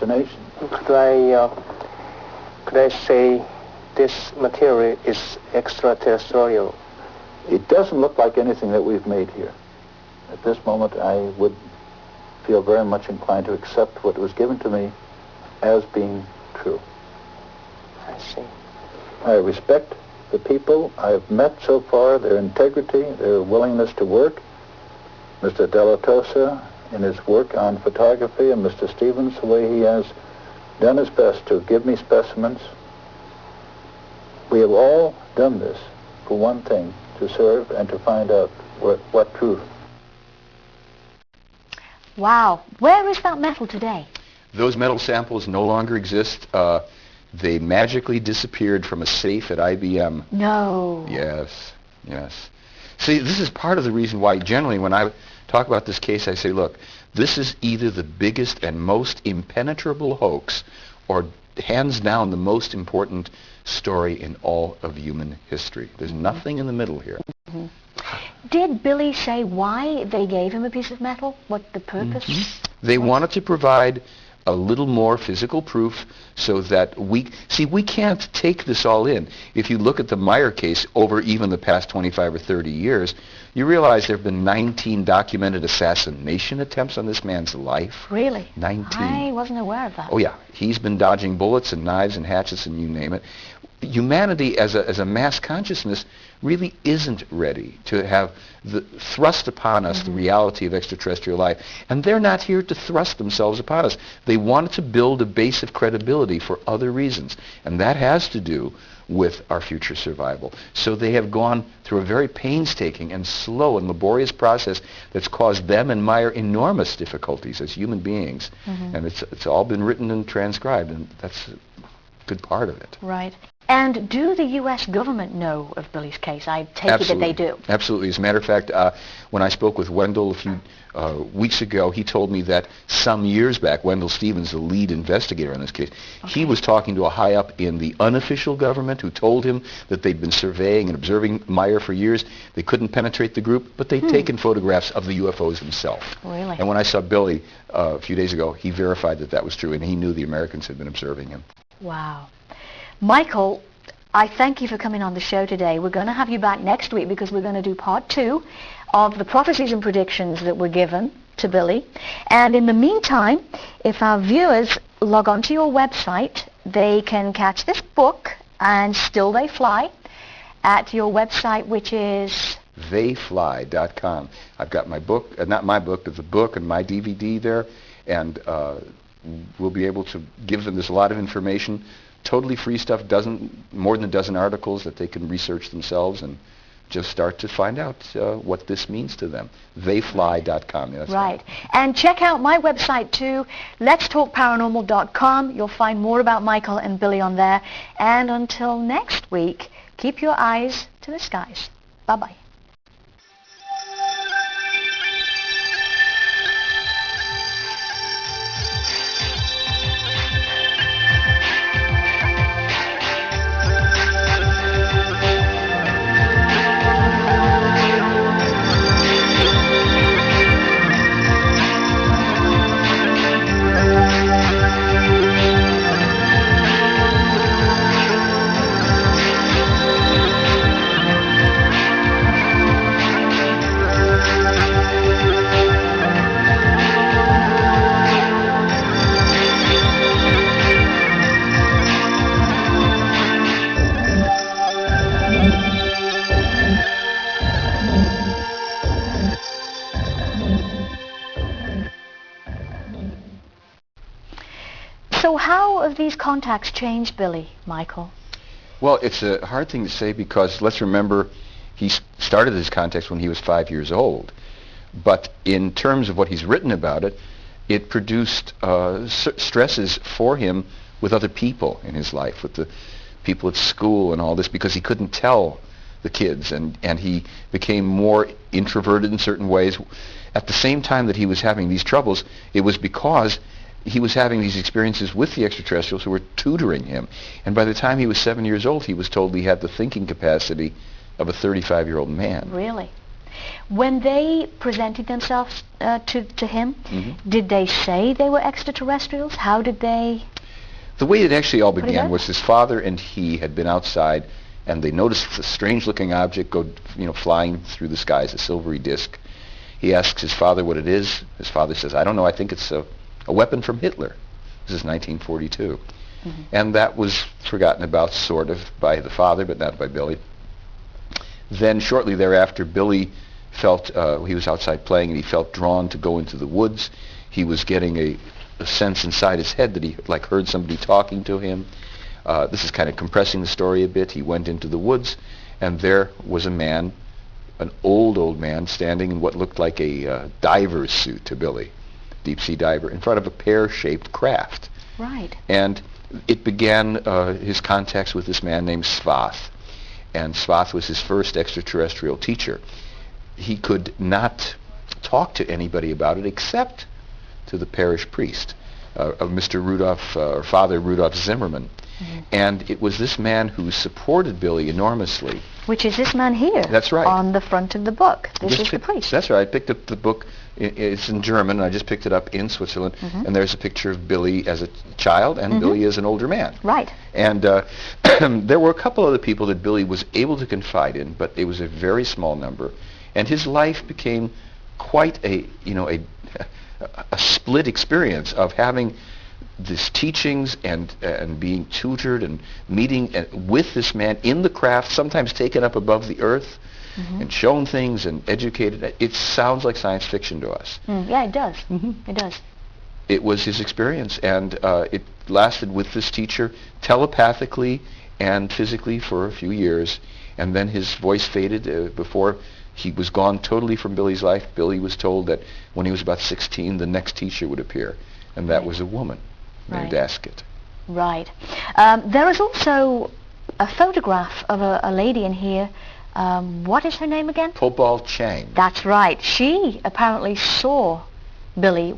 imagination. Could I say this material is extraterrestrial? It doesn't look like anything that we've made here. At this moment, I would feel very much inclined to accept what was given to me as being true. I see. I respect the people I've met so far, their integrity, their willingness to work. Mr. Della Tosa in his work on photography, and Mr. Stevens, the way he has done his best to give me specimens. We have all done this for one thing, to serve and to find out what truth. Wow. Where is that metal today? Those metal samples no longer exist. They magically disappeared from a safe at IBM. No. Yes, yes. See, this is part of the reason why generally when I talk about this case, I say, look, this is either the biggest and most impenetrable hoax or hands down the most important story in all of human history. There's nothing in the middle here. Mm-hmm. Did Billy say why they gave him a piece of metal? What the purpose? Mm-hmm. They wanted to provide a little more physical proof so that we can't take this all in. If you look at the Meier case over even the past 25 or 30 years, you realize there have been 19 documented assassination attempts on this man's life. Really? 19. I wasn't aware of that. Oh yeah, he's been dodging bullets and knives and hatchets and you name it. Humanity as a mass consciousness really isn't ready to have thrust upon us the reality of extraterrestrial life. And they're not here to thrust themselves upon us. They wanted to build a base of credibility for other reasons. And that has to do with our future survival. So they have gone through a very painstaking and slow and laborious process that's caused them and Meier enormous difficulties as human beings. And it's all been written and transcribed, and that's a good part of it. Right. And do the U.S. government know of Billy's case? I take it that they do. Absolutely. As a matter of fact, when I spoke with Wendell a few weeks ago, he told me that some years back, Wendell Stevens, the lead investigator on this case, he was talking to a high-up in the unofficial government who told him that they'd been surveying and observing Meier for years. They couldn't penetrate the group, but they'd taken photographs of the UFOs themselves. Really? And when I saw Billy a few days ago, he verified that that was true, and he knew the Americans had been observing him. Wow. Michael, I thank you for coming on the show today. We're going to have you back next week because we're going to do part 2 of the prophecies and predictions that were given to Billy. And in the meantime, if our viewers log on to your website, they can catch this book, And Still They Fly, at your website, which is theyfly.com. I've got my book, not my book, but the book and my DVD there, and we'll be able to give them this a lot of information. Totally free stuff, more than a dozen articles that they can research themselves and just start to find out what this means to them. Theyfly.com. Yeah, right. And check out my website too, letstalkparanormal.com. You'll find more about Michael and Billy on there. And until next week, keep your eyes to the skies. Bye-bye. So how have these contacts changed Billy, Michael? Well, it's a hard thing to say because let's remember he started his contacts when he was 5 years old. But in terms of what he's written about it, it produced stresses for him with other people in his life, with the people at school and all this, because he couldn't tell the kids, and he became more introverted in certain ways. At the same time that he was having these troubles, it was because he was having these experiences with the extraterrestrials who were tutoring him. And by the time he was 7 years old, he was told he had the thinking capacity of a 35-year-old man. Really? When they presented themselves to him, did they say they were extraterrestrials? How did they... The way it actually all Put it began out? was his father and he had been outside, and they noticed a strange-looking object go, flying through the skies, a silvery disc. He asks his father what it is. His father says, "I don't know. I think it's a weapon from Hitler." This is 1942. And that was forgotten about, sort of, by the father, but not by Billy. Then shortly thereafter, Billy felt, he was outside playing, and he felt drawn to go into the woods. He was getting a sense inside his head that he heard somebody talking to him. This is kind of compressing the story a bit. He went into the woods, and there was a man, an old man, standing in what looked like a diver's suit to Billy, deep-sea diver, in front of a pear-shaped craft. Right. And it began his contacts with this man named Svath. And Svath was his first extraterrestrial teacher. He could not talk to anybody about it except to the parish priest, of Mr. Rudolph, or Father Rudolph Zimmerman. And it was this man who supported Billy enormously. Which is this man here. That's right. On the front of the book. This is the priest. That's right. I picked up the book. It's in German. I just picked it up in Switzerland. And there's a picture of Billy as a child and Billy as an older man. Right. And there were a couple other people that Billy was able to confide in, but it was a very small number. And his life became quite a split experience of having these teachings and being tutored and meeting with this man in the craft, sometimes taken up above the earth and shown things and educated. It sounds like science fiction to us. Yeah, it does. It does. It was his experience, and it lasted with this teacher telepathically and physically for a few years, and then his voice faded before he was gone totally from Billy's life. Billy was told that when he was about 16, the next teacher would appear, and that was a woman named Ascot. Right. There is also a photograph of a lady in here. What is her name again? Popal Chang. That's right. She apparently saw Billy